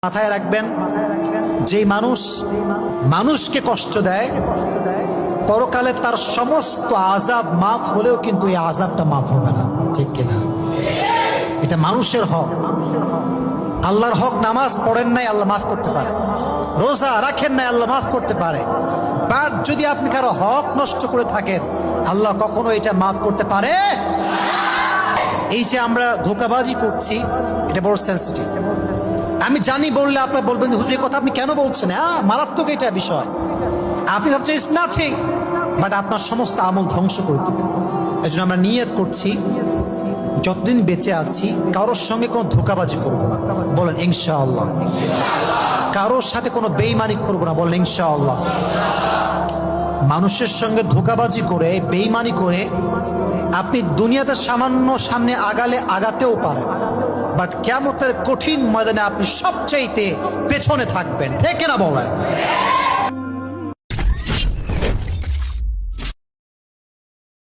মাথায় রাখবেন, যে মানুষ মানুষকে কষ্ট দেয় পরকালে তার সমস্ত আযাব মাফ হলেও কিন্তু এই আযাবটা মাফ হবে না। ঠিক কিনা? এটা মানুষের হক। আল্লাহর হক, নামাজ পড়েন নাই আল্লাহ মাফ করতে পারে, রোজা রাখেন নাই আল্লাহ মাফ করতে পারে, বাট যদি আপনি কারো হক নষ্ট করে থাকেন আল্লাহ কখনো এটা মাফ করতে পারে। এই যে আমরা ধোঁকাবাজি করছি এটা বড় সেন্সিটিভ। আমি জানি বললে আপনারা বলবেন হুজুর এই কথা আপনি কেন বলছেন, মারাত্মক এটা বিষয়। আপনি ভাবছেন ইটস নাথিং, বাট আপনার সমস্ত আমল ধ্বংস করে দেবে। এই জন্য আমরা নিয়ত করছি যতদিন বেঁচে আছি কারোর সঙ্গে কোনো ধোঁকাবাজি করবো না, বলেন ইনশাআল্লাহ। কারোর সাথে কোনো বেঈমানি করবো না, বলেন ইনশাআল্লাহ। মানুষের সঙ্গে ধোঁকাবাজি করে বেঈমানি করে আপনি দুনিয়াতে সামান্য সামনে আগাতেও পারেন, বাট কিয়ামতের কঠিন ময়দানে আপনি সবচাইতে পেছনে থাকবেন। ঠিক না বলেন?